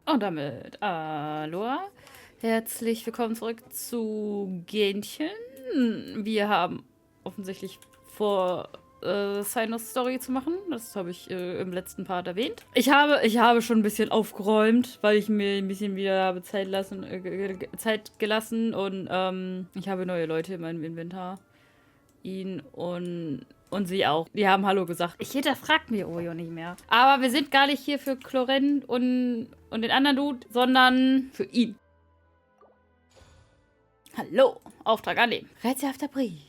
Und damit Aloha. Herzlich willkommen zurück zu Genshin. Wir haben offensichtlich vor, Sinus Story zu machen. Das habe ich im letzten Part erwähnt. Ich habe schon ein bisschen aufgeräumt, weil ich mir ein bisschen wieder habe Zeit gelassen und ich habe neue Leute in meinem Inventar. Ihn und sie auch. Die haben Hallo gesagt. Ich hinterfrag mir Ojo nicht mehr. Aber wir sind gar nicht hier für Chlorent und den anderen Dude, sondern für ihn. Hallo. Auftrag annehmen. Rätselhafter Brief.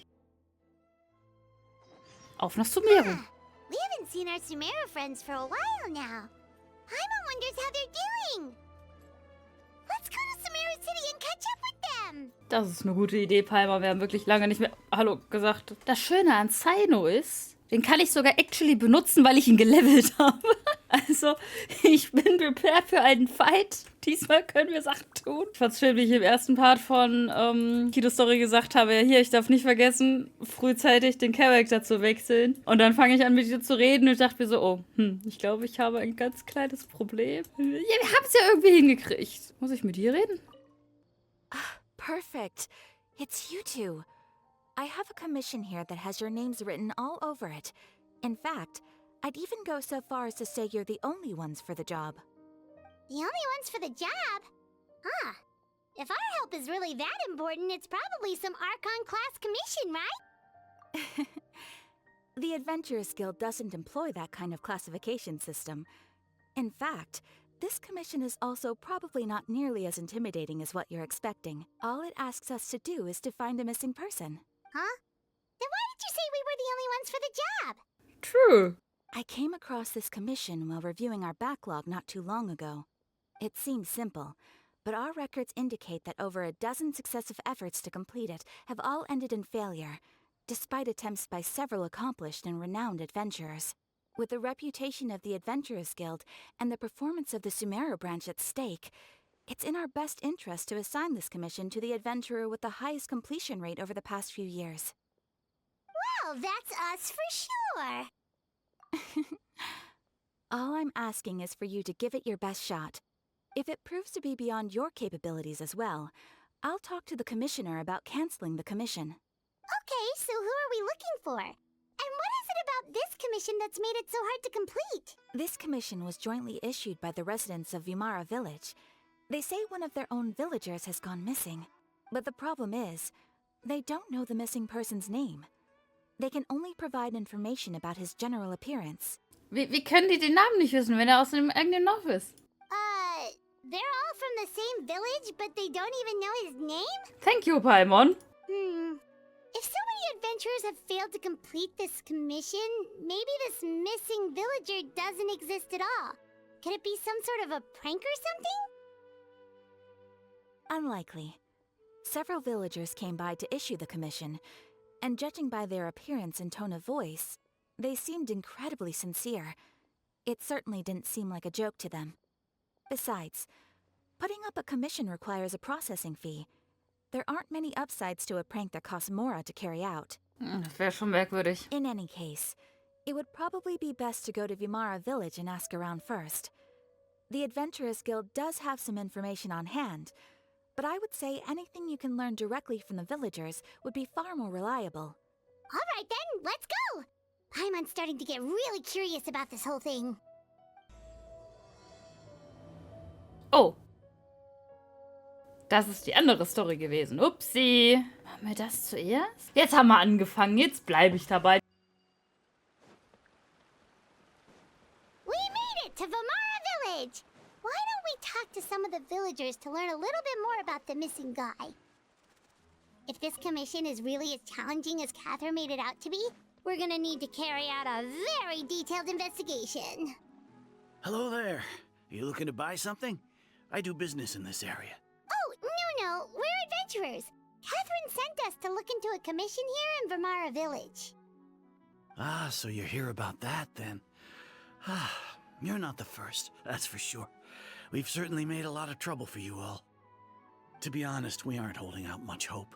Auf nach Sumeru. We haven't seen our Sumeru friends for a while now. Paimon wonders how they're doing. Let's go to Sumeru City and catch up with them. Das ist eine gute Idee, Palmer. Wir haben wirklich lange nicht mehr Hallo gesagt. Das Schöne an Sino ist, den kann ich sogar actually benutzen, weil ich ihn gelevelt habe. Also, ich bin prepared für einen Fight. Diesmal können wir Sachen tun. Ich fand's schön, wie ich im ersten Part von Kido Story gesagt habe, ja, hier, ich darf nicht vergessen, frühzeitig den Charakter zu wechseln. Und dann fange ich an, mit dir zu reden und ich dachte mir so, oh, ich glaube, ich habe ein ganz kleines Problem. Ja, wir haben es ja irgendwie hingekriegt. Muss ich mit dir reden? Perfect. It's you two. I have a commission here that has your names written all over it. In fact, I'd even go so far as to say you're the only ones for the job. The only ones for the job? Huh. If our help is really that important, it's probably some Archon class commission, right? The Adventurers Guild doesn't employ that kind of classification system. In fact, this commission is also probably not nearly as intimidating as what you're expecting. All it asks us to do is to find a missing person. Huh? Then why did you say we were the only ones for the job? True. I came across this commission while reviewing our backlog not too long ago. It seems simple, but our records indicate that over a dozen successive efforts to complete it have all ended in failure, despite attempts by several accomplished and renowned adventurers. With the reputation of the Adventurers Guild and the performance of the Sumeru branch at stake, it's in our best interest to assign this commission to the adventurer with the highest completion rate over the past few years. Well, that's us for sure. All I'm asking is for you to give it your best shot. If it proves to be beyond your capabilities as well, I'll talk to the commissioner about canceling the commission. Okay, so who are we looking for? And what is it about this commission that's made it so hard to complete? This commission was jointly issued by the residents of Vimara Village. They say one of their own villagers has gone missing. But the problem is, they don't know the missing person's name. They can only provide information about his general appearance. Wie können die den Namen nicht wissen, wenn er aus dem eigenen Dorf ist? They're all from the same village, but they don't even know his name? Thank you, Paimon. If so many adventurers have failed to complete this commission, maybe this missing villager doesn't exist at all. Could it be some sort of a prank or something? Unlikely. Several villagers came by to issue the commission, and judging by their appearance and tone of voice, they seemed incredibly sincere. It certainly didn't seem like a joke to them. Besides, putting up a commission requires a processing fee. There aren't many upsides to a prank that costs Mora to carry out. Das wäre schon merkwürdig. In any case, it would probably be best to go to Vimara Village and ask around first. The Adventurers Guild does have some information on hand, but I would say anything you can learn directly from the villagers would be far more reliable. All right then, let's go! Paimon's starting to get really curious about this whole thing. Oh. Das ist die andere Story gewesen. Upsi. Machen wir das zuerst? Jetzt haben wir angefangen. Jetzt bleibe ich dabei. We made it to Vimara Village! Why don't we talk to some of the villagers to learn a little bit more about the missing guy? If this commission is really as challenging as Catherine made it out to be, we're gonna need to carry out a very detailed investigation. Hello there. You looking to buy something? I do business in this area. Oh, no, we're adventurers. Catherine sent us to look into a commission here in Vimara Village. Ah, so you're here about that, then. Ah, you're not the first, that's for sure. We've certainly made a lot of trouble for you all. To be honest, we aren't holding out much hope.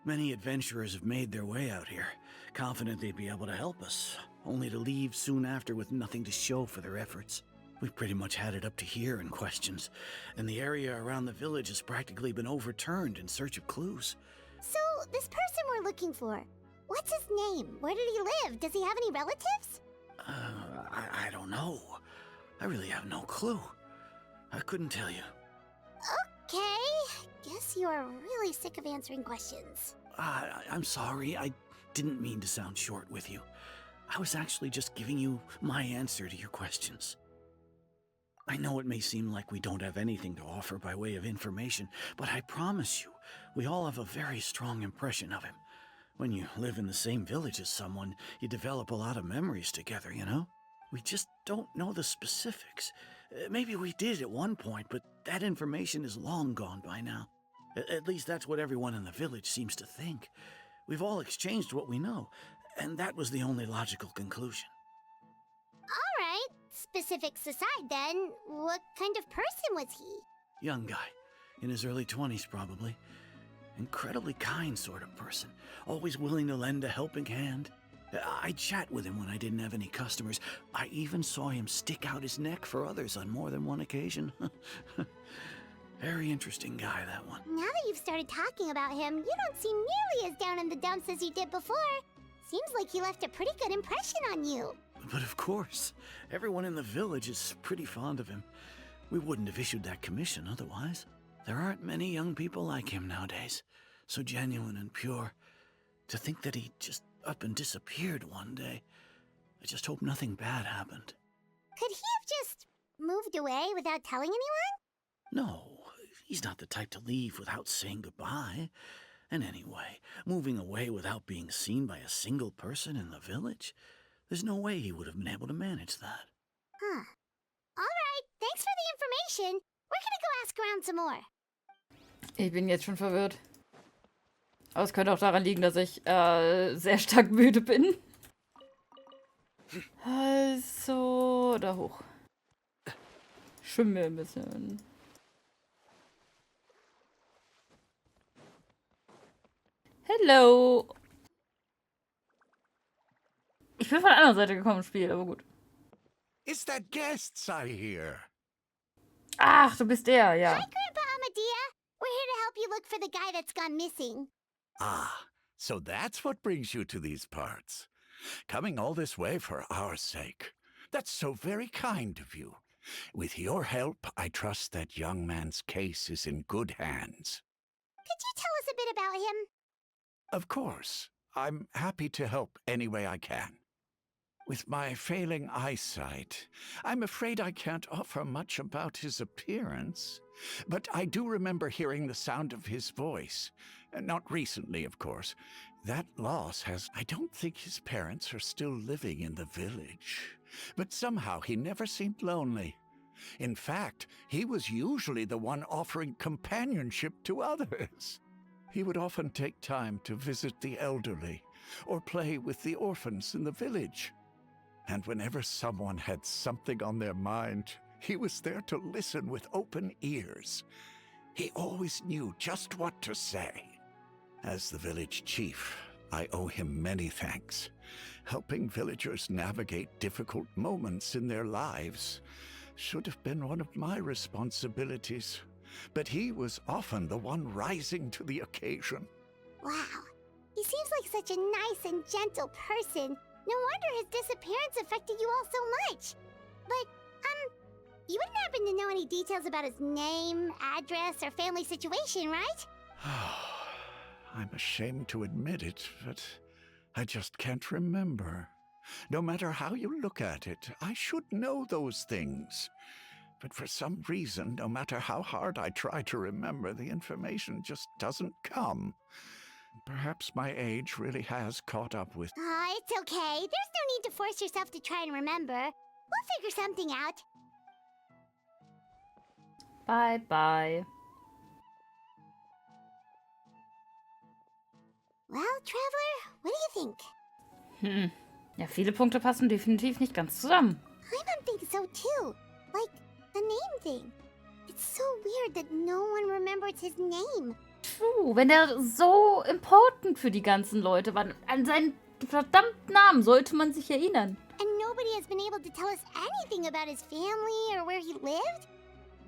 Many adventurers have made their way out here, confident they'd be able to help us, only to leave soon after with nothing to show for their efforts. We've pretty much had it up to here in questions, and the area around the village has practically been overturned in search of clues. So, this person we're looking for, what's his name? Where did he live? Does he have any relatives? I don't know. I really have no clue. I couldn't tell you. Okay, guess you are really sick of answering questions. I'm sorry, I didn't mean to sound short with you. I was actually just giving you my answer to your questions. I know it may seem like we don't have anything to offer by way of information, but I promise you, we all have a very strong impression of him. When you live in the same village as someone, you develop a lot of memories together, you know? We just don't know the specifics. Maybe we did at one point, but that information is long gone by now. At least that's what everyone in the village seems to think. We've all exchanged what we know, and that was the only logical conclusion. Alright, specifics aside then, what kind of person was he? Young guy, in his early 20s probably. Incredibly kind sort of person, always willing to lend a helping hand. I'd chat with him when I didn't have any customers. I even saw him stick out his neck for others on more than one occasion. Very interesting guy, that one. Now that you've started talking about him, you don't seem nearly as down in the dumps as you did before. Seems like he left a pretty good impression on you. But of course, everyone in the village is pretty fond of him. We wouldn't have issued that commission otherwise. There aren't many young people like him nowadays, so genuine and pure. To think that he just up and disappeared one day. I just hope nothing bad happened. Could he have just moved away without telling anyone? No, he's not the type to leave without saying goodbye. And anyway, moving away without being seen by a single person in the village? There's no way he would have been able to manage that. Huh. Alright, thanks for the information. We're gonna go ask around some more. Ich bin jetzt schon verwirrt. Aber es könnte auch daran liegen, dass ich sehr stark müde bin. Also, da hoch. Schwimmen wir ein bisschen. Hello. Ich bin von der anderen Seite gekommen im Spiel, aber gut. It's that guests I hear. Ach, du bist der, ja. Hi, Grandpa Amadea. We're here to help you look for the guy that's gone missing. Ah, so that's what brings you to these parts. Coming all this way for our sake. That's so very kind of you. With your help, I trust that young man's case is in good hands. Could you tell us a bit about him? Of course. I'm happy to help any way I can. With my failing eyesight, I'm afraid I can't offer much about his appearance. But I do remember hearing the sound of his voice. Not recently, of course. That loss has... I don't think his parents are still living in the village. But somehow he never seemed lonely. In fact, he was usually the one offering companionship to others. He would often take time to visit the elderly or play with the orphans in the village. And whenever someone had something on their mind, he was there to listen with open ears. He always knew just what to say. As the village chief, I owe him many thanks. Helping villagers navigate difficult moments in their lives should have been one of my responsibilities. But he was often the one rising to the occasion. Wow. He seems like such a nice and gentle person. No wonder his disappearance affected you all so much. But, you wouldn't happen to know any details about his name, address, or family situation, right? I'm ashamed to admit it, but I just can't remember. No matter how you look at it, I should know those things. But for some reason, no matter how hard I try to remember, the information just doesn't come. Perhaps my age really has caught up with... It's okay. There's no need to force yourself to try and remember. We'll figure something out. Bye-bye. Well, Traveler, what do you think? Ja, viele Punkte passen definitiv nicht ganz zusammen. I don't think so too. Like, the name thing. It's so weird that no one remembers his name. True, wenn der so important für die ganzen Leute war, an seinen verdammten Namen sollte man sich erinnern. And no nobody has been able to tell us anything about his family or where he lived.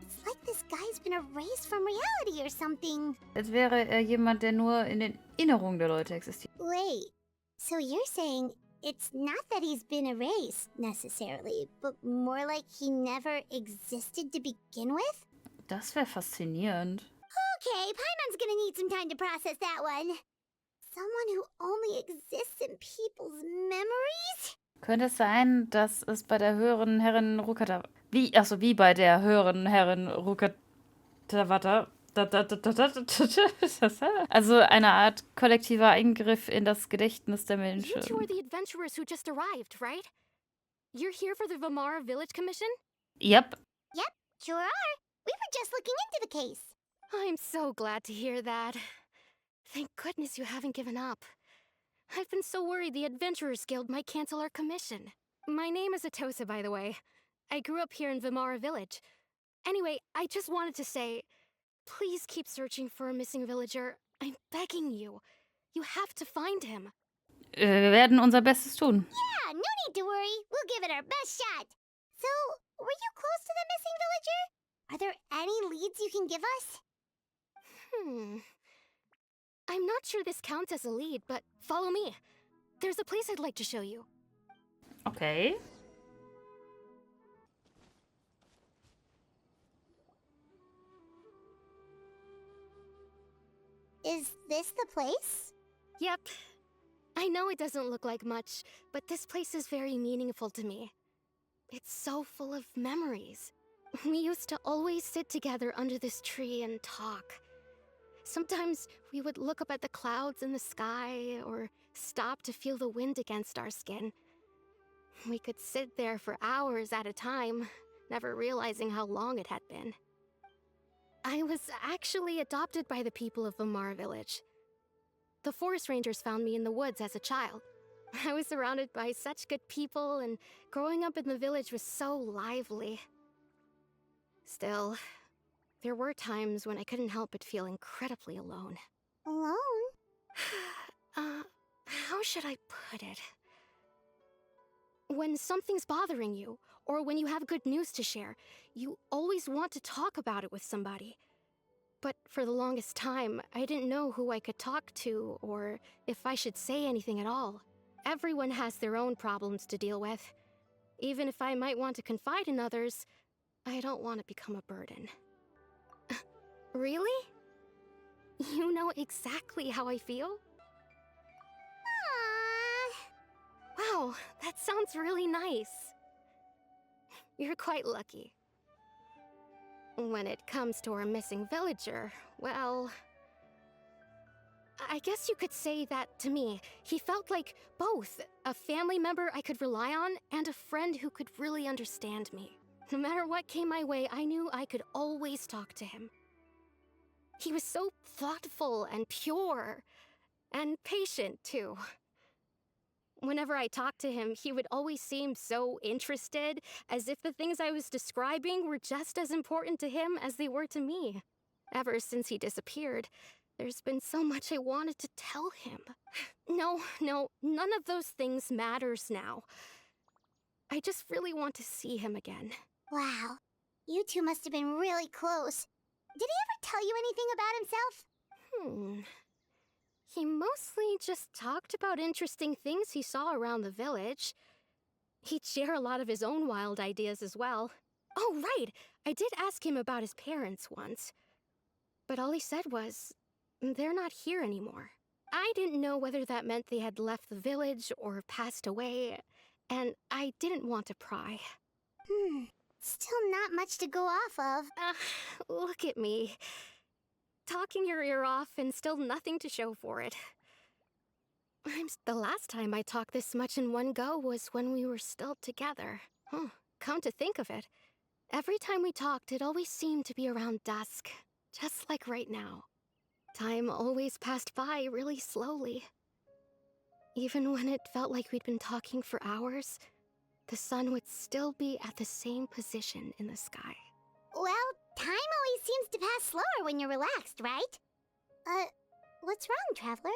It's like this guy's been erased from reality or something. Als wäre er jemand, der nur in den Erinnerungen der Leute existiert. Wait, so you're saying it's not that he's been erased, necessarily, but more like he never existed to begin with? Das wäre faszinierend. Okay, Paimon's gonna need some time to process that one. Someone who only exists in people's memories? Könnte es sein, dass es bei der höheren Herrin Rukata... wie bei der höheren Herrin Rukatawata... Also eine Art kollektiver Eingriff in das Gedächtnis der You Menschen. two are the adventurers who just arrived, right? You're here for the Vamara Village Commission? Yep. Sure are. We were just looking into the case. I'm so glad to hear that. Thank goodness you haven't given up. I've been so worried the Adventurers Guild might cancel our commission. My name is Atosa, by the way. I grew up here in Vamara Village. Anyway, I just wanted to say, please keep searching for a missing villager. I'm begging you. You have to find him. Wir werden unser Bestes tun. Yeah, no need to worry. We'll give it our best shot. So, were you close to the missing villager? Are there any leads you can give us? I'm not sure this counts as a lead, but follow me. There's a place I'd like to show you. Okay. Is this the place? Yep. I know it doesn't look like much, but this place is very meaningful to me. It's so full of memories. We used to always sit together under this tree and talk. Sometimes we would look up at the clouds in the sky or stop to feel the wind against our skin. We could sit there for hours at a time, never realizing how long it had been. I was actually adopted by the people of Vamara Village. The forest rangers found me in the woods as a child. I was surrounded by such good people, and growing up in the village was so lively. Still, there were times when I couldn't help but feel incredibly alone. Alone? How should I put it? When something's bothering you, or when you have good news to share, you always want to talk about it with somebody. But for the longest time, I didn't know who I could talk to, or if I should say anything at all. Everyone has their own problems to deal with. Even if I might want to confide in others, I don't want to become a burden. Really? You know exactly how I feel? Aww. Wow, that sounds really nice. You're quite lucky. When it comes to our missing villager, well, I guess you could say that to me. He felt like both a family member I could rely on and a friend who could really understand me. No matter what came my way, I knew I could always talk to him. He was so thoughtful and pure, and patient too. Whenever I talked to him, he would always seem so interested, as if the things I was describing were just as important to him as they were to me. Ever since he disappeared, there's been so much I wanted to tell him. No, none of those things matters now. I just really want to see him again. Wow. You two must have been really close. Did he ever tell you anything about himself? He mostly just talked about interesting things he saw around the village. He'd share a lot of his own wild ideas as well. Oh, right! I did ask him about his parents once. But all he said was, they're not here anymore. I didn't know whether that meant they had left the village or passed away, and I didn't want to pry. Still not much to go off of. Look at me. Talking your ear off and still nothing to show for it. The last time I talked this much in one go was when we were still together. Come to think of it, every time we talked, it always seemed to be around dusk, just like right now. Time always passed by really slowly. Even when it felt like we'd been talking for hours, the sun would still be at the same position in the sky. Well, time always seems to pass slower when you're relaxed, right? What's wrong, Traveler?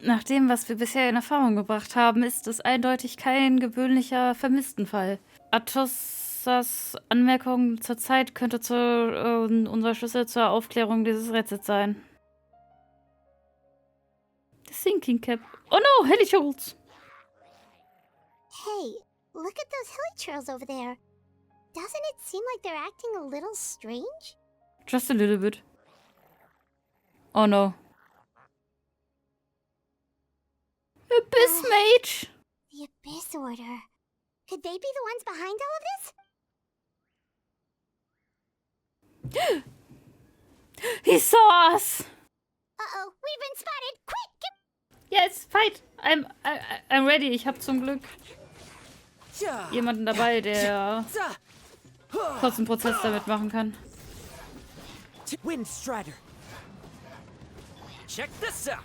Nach dem, was wir bisher in Erfahrung gebracht haben, ist es eindeutig kein gewöhnlicher Vermisstenfall. Atossas Anmerkung zur Zeit könnte unser Schlüssel zur Aufklärung dieses Rätsels sein. The Sinking Cap. Oh no, Helichurls! Hey, look at those hilly trails over there. Doesn't it seem like they're acting a little strange? Just a little bit. Oh no. Abyss Mage! The Abyss Order. Could they be the ones behind all of this? He saw us! Uh-oh, we've been spotted! Quick! Yes, fight! I'm ready. Ich habe zum Glück jemanden dabei, der kurz einen Prozess damit machen kann. Windstrider. Check this out.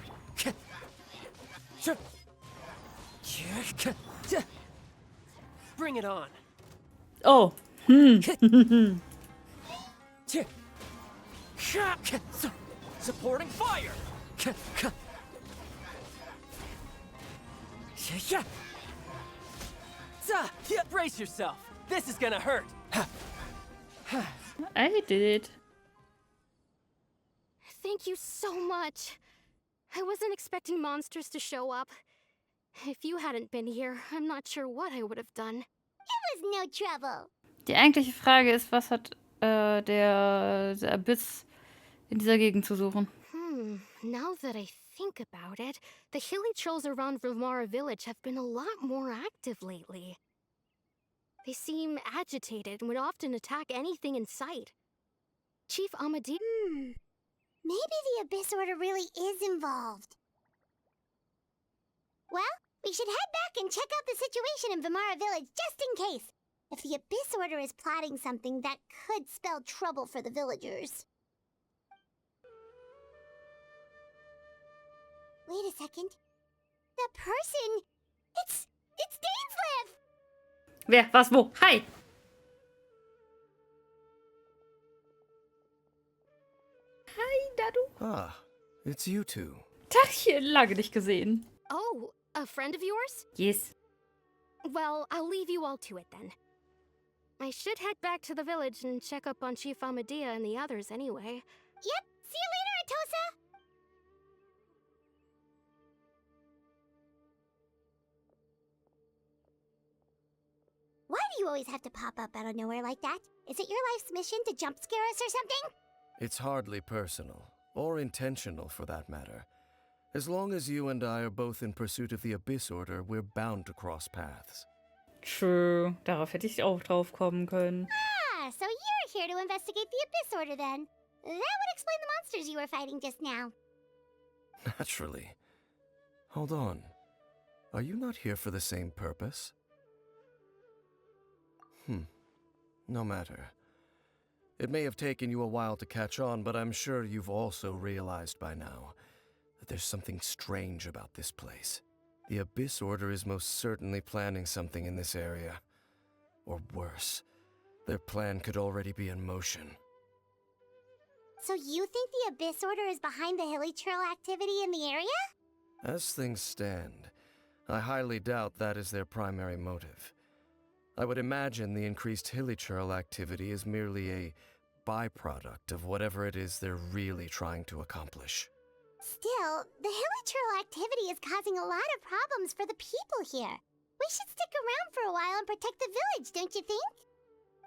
Bring it on. Oh. Supporting fire. Brace yourself. This is gonna hurt. I did it. Thank you so much. I wasn't expecting monsters to show up. If you hadn't been here, I'm not sure what I would have done. It was no trouble. Die eigentliche Frage ist, was hat der Abyss in dieser Gegend zu suchen? Now that I think about it, the hilly trolls around Vimara village have been a lot more active lately. They seem agitated and would often attack anything in sight. Chief Amadi. Maybe the Abyss Order really is involved. Well, we should head back and check out the situation in Vimara village just in case. If the Abyss Order is plotting something that could spell trouble for the villagers. Wait a second. The person... It's Dainsleif! Wer? Was? Wo? Hi! Hi, Dadu. Ah, it's you two. Tachchen, lange nicht gesehen. Oh, a friend of yours? Yes. Well, I'll leave you all to it then. I should head back to the village and check up on Chief Amadia and the others anyway. Yep, see you later, Atossa! Why do you always have to pop up out of nowhere like that? Is it your life's mission to jump scare us or something? It's hardly personal, or intentional for that matter. As long as you and I are both in pursuit of the Abyss Order, we're bound to cross paths. True. Darauf hätte ich auch drauf kommen können. Ah, so you're here to investigate the Abyss Order then. That would explain the monsters you were fighting just now. Naturally. Hold on. Are you not here for the same purpose? No matter. It may have taken you a while to catch on, but I'm sure you've also realized by now that there's something strange about this place. The Abyss Order is most certainly planning something in this area. Or worse, their plan could already be in motion. So you think the Abyss Order is behind the hilly trail activity in the area? As things stand, I highly doubt that is their primary motive. I would imagine the increased hilly trail activity is merely a byproduct of whatever it is they're really trying to accomplish. Still, the hilly trail activity is causing a lot of problems for the people here. We should stick around for a while and protect the village, don't you think?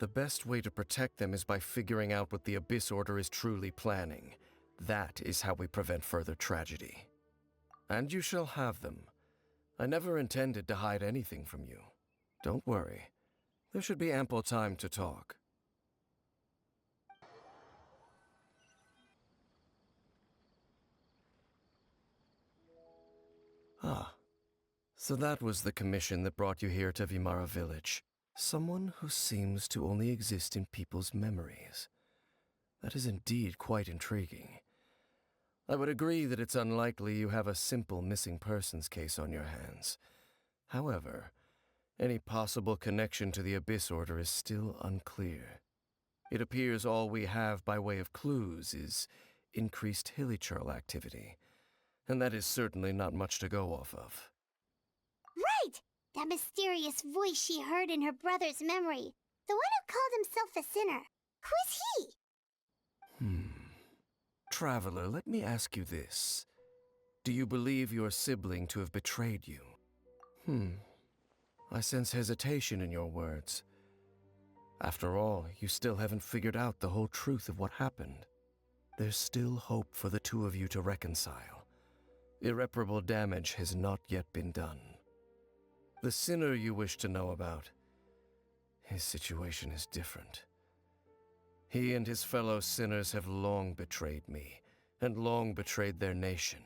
The best way to protect them is by figuring out what the Abyss Order is truly planning. That is how we prevent further tragedy. And you shall have them. I never intended to hide anything from you. Don't worry. There should be ample time to talk. Ah, so that was the commission that brought you here to Vimara village. Someone who seems to only exist in people's memories. That is indeed quite intriguing. I would agree that it's unlikely you have a simple missing persons case on your hands. However, any possible connection to the Abyss Order is still unclear. It appears all we have by way of clues is increased hilly trail activity. and that is certainly not much to go off of. Right! That mysterious voice she heard in her brother's memory. The one who called himself a sinner. Who is he? Traveler, let me ask you this. Do you believe your sibling to have betrayed you? I sense hesitation in your words. After all, you still haven't figured out the whole truth of what happened. There's still hope for the two of you to reconcile. Irreparable damage has not yet been done. The sinner you wish to know about, his situation is different. He and his fellow sinners have long betrayed me, and long betrayed their nation.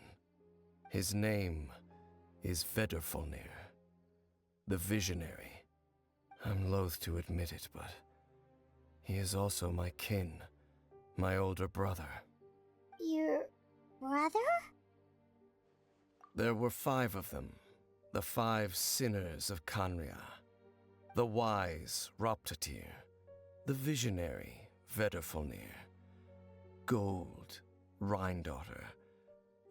His name is Vedrfolnir, the Visionary. I'm loath to admit it, but he is also my kin, my older brother. Your brother? There were 5 of them, the 5 sinners of Canria. The wise, Roptatir. The visionary, Vedrfolnir. Gold, Rhindaughter.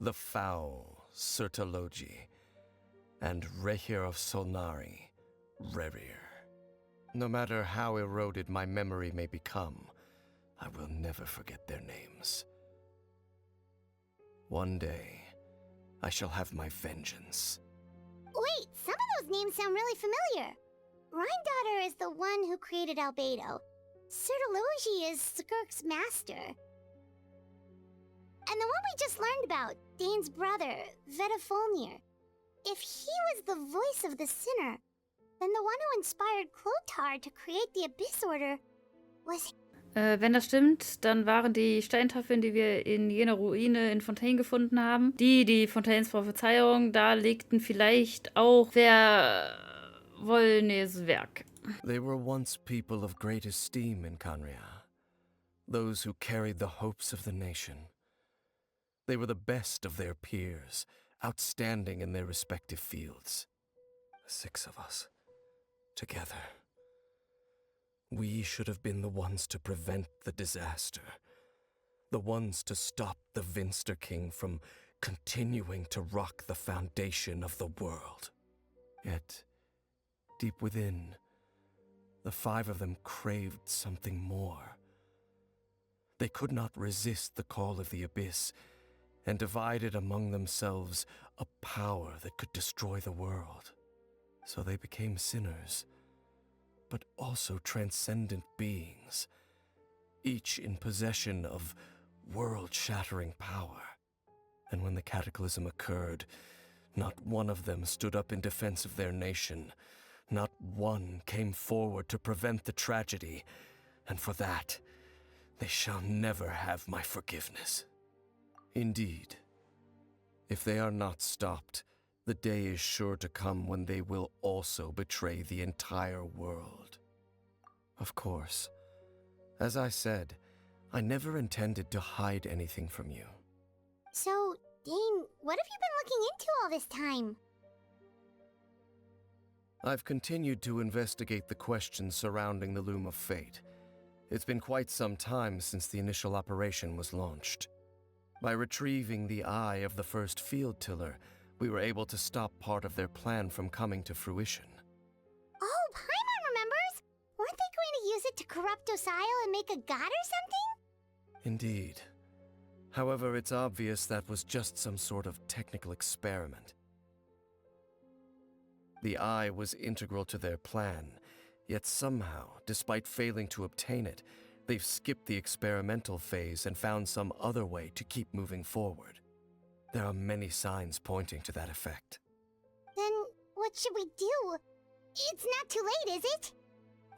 The foul, Sertologi. And Rehir of Solnari, Rerir. No matter how eroded my memory may become, I will never forget their names. One day, I shall have my vengeance. Wait, some of those names sound really familiar. Rhindaughter is the one who created Albedo. Sertologi is Skirk's master. And the one we just learned about, Dane's brother, Vedrfolnir. If he was the voice of the sinner, then the one who inspired Clothar to create the Abyss Order was... Wenn das stimmt, dann waren die Steintafeln, die wir in jener Ruine in Fontaine gefunden haben, die Fontaines Prophezeiung darlegten, vielleicht auch Vervolners Werk. They were once people of great esteem in Canria, those who carried the hopes of the nation. They were the best of their peers, outstanding in their respective fields. 6 of us, together. We should have been the ones to prevent the disaster. The ones to stop the Vinster King from continuing to rock the foundation of the world. Yet, deep within, the 5 of them craved something more. They could not resist the call of the Abyss, and divided among themselves a power that could destroy the world. So they became sinners, but also transcendent beings, each in possession of world-shattering power. And when the cataclysm occurred, not one of them stood up in defense of their nation. Not one came forward to prevent the tragedy, and for that, they shall never have my forgiveness. Indeed, if they are not stopped, the day is sure to come when they will also betray the entire world. Of course, as I said, I never intended to hide anything from you. So, Dane, what have you been looking into all this time? I've continued to investigate the questions surrounding the Loom of Fate. It's been quite some time since the initial operation was launched. By retrieving the eye of the first field tiller, we were able to stop part of their plan from coming to fruition. Oh, Paimon remembers! Weren't they going to use it to corrupt Dosile and make a god or something? Indeed. However, it's obvious that was just some sort of technical experiment. The eye was integral to their plan, yet somehow, despite failing to obtain it, they've skipped the experimental phase and found some other way to keep moving forward. There are many signs pointing to that effect. Then, what should we do? It's not too late, is it?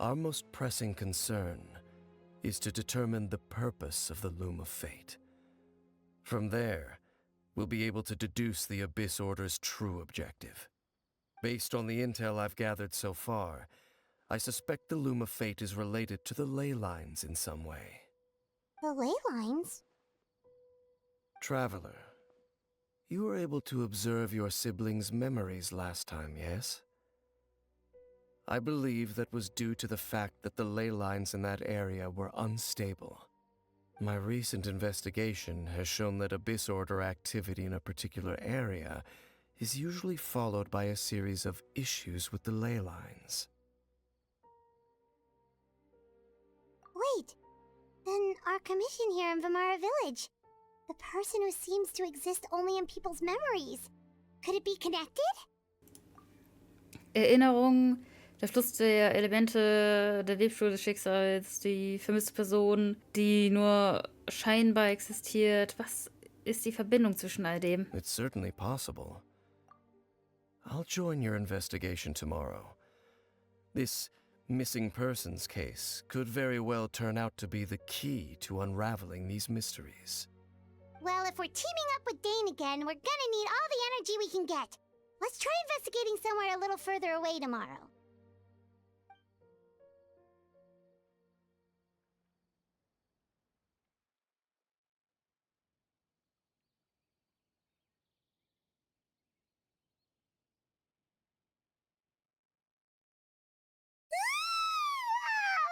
Our most pressing concern is to determine the purpose of the Loom of Fate. From there, we'll be able to deduce the Abyss Order's true objective. Based on the intel I've gathered so far, I suspect the Loom of Fate is related to the ley lines in some way. The ley lines? Traveler, you were able to observe your siblings' memories last time, yes? I believe that was due to the fact that the ley lines in that area were unstable. My recent investigation has shown that Abyss Order activity in a particular area is usually followed by a series of issues with the ley lines. Wait, then our commission here in Vimara Village, the person who seems to exist only in people's memories, could it be connected? Erinnerung, der Fluss der Elemente, der Webstuhl des Schicksals, die vermisste Person, die nur scheinbar existiert. Was ist die Verbindung zwischen all dem? It's certainly possible. I'll join your investigation tomorrow. This missing persons case could very well turn out to be the key to unraveling these mysteries. Well, if we're teaming up with Dane again, we're gonna need all the energy we can get. Let's try investigating somewhere a little further away tomorrow.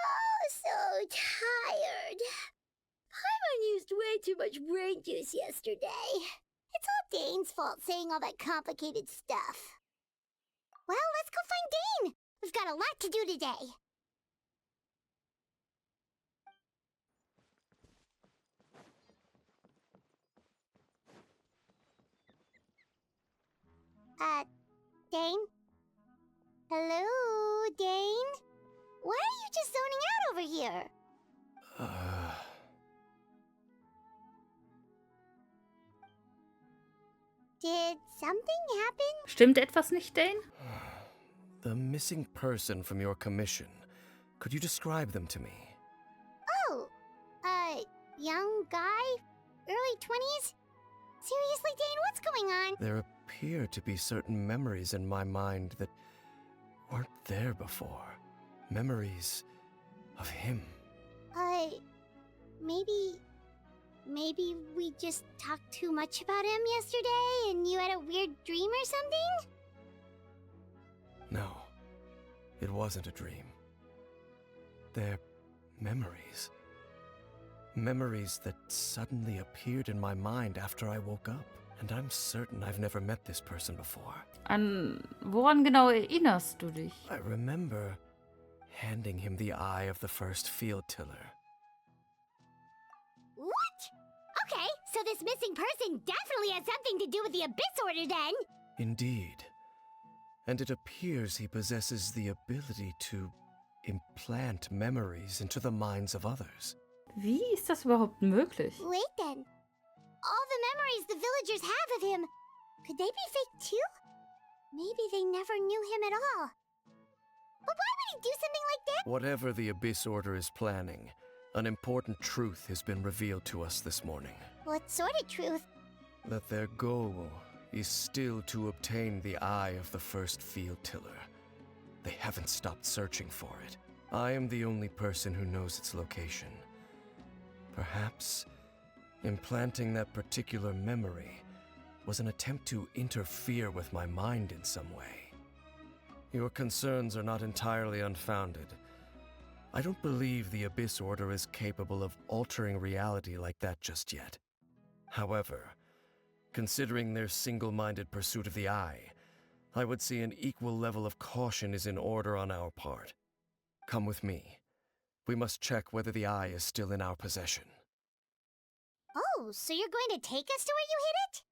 Oh, so tired. Paimon used way too much brain juice yesterday. It's all Dane's fault saying all that complicated stuff. Well, let's go find Dane. We've got a lot to do today. Dane? Hello, Dane? Why are you just zoning out over here? Did something happen? Stimmt etwas nicht, Dane? The missing person from your commission. Could you describe them to me? Oh, young guy? Early 20s? Seriously, Dane, what's going on? There appear to be certain memories in my mind that weren't there before. Memories of him. Maybe we just talked too much about him yesterday and you had a weird dream or something? No, it wasn't a dream. They're memories. Memories that suddenly appeared in my mind after I woke up. And I'm certain I've never met this person before. Woran genau erinnerst du dich? I remember handing him the eye of the first field tiller. What? Okay, so this missing person definitely has something to do with the Abyss Order then! Indeed. And it appears he possesses the ability to implant memories into the minds of others. Wie ist das überhaupt möglich? Wait then. All the memories the villagers have of him, could they be fake too? Maybe they never knew him at all. But why would he do something like that? Whatever the Abyss Order is planning, an important truth has been revealed to us this morning. What sort of truth? That their goal is still to obtain the eye of the first field tiller. They haven't stopped searching for it. I am the only person who knows its location. Perhaps implanting that particular memory was an attempt to interfere with my mind in some way. Your concerns are not entirely unfounded. I don't believe the Abyss Order is capable of altering reality like that just yet. However, considering their single-minded pursuit of the eye, I would say an equal level of caution is in order on our part. Come with me. We must check whether the eye is still in our possession. Oh, so you're going to take us to where you hid it?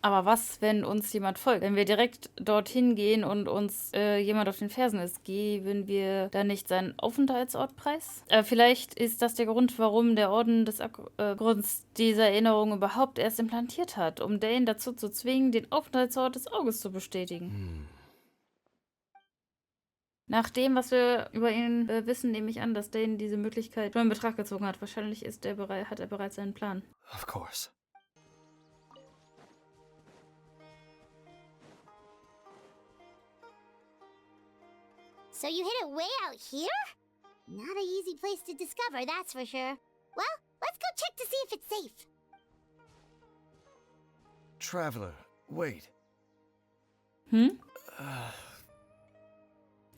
Aber was, wenn uns jemand folgt? Wenn wir direkt dorthin gehen und uns jemand auf den Fersen ist, geben wir dann nicht seinen Aufenthaltsort preis? Vielleicht ist das der Grund, warum der Orden des Abgrunds diese Erinnerung überhaupt erst implantiert hat, um Dane dazu zu zwingen, den Aufenthaltsort des Auges zu bestätigen. Nach dem, was wir über ihn wissen, nehme ich an, dass Dane diese Möglichkeit schon in Betracht gezogen hat. Wahrscheinlich hat er bereits einen Plan. Of course. So you hid it way out here? Not an easy place to discover, that's for sure. Well, let's go check to see if it's safe. Traveler, wait.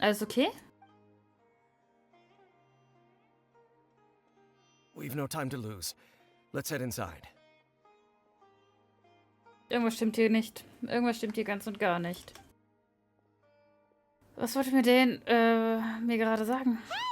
Alles okay? We've no time to lose. Let's head inside. Irgendwas stimmt hier nicht. Irgendwas stimmt hier ganz und gar nicht. Was wollte mir mir gerade sagen? Hey,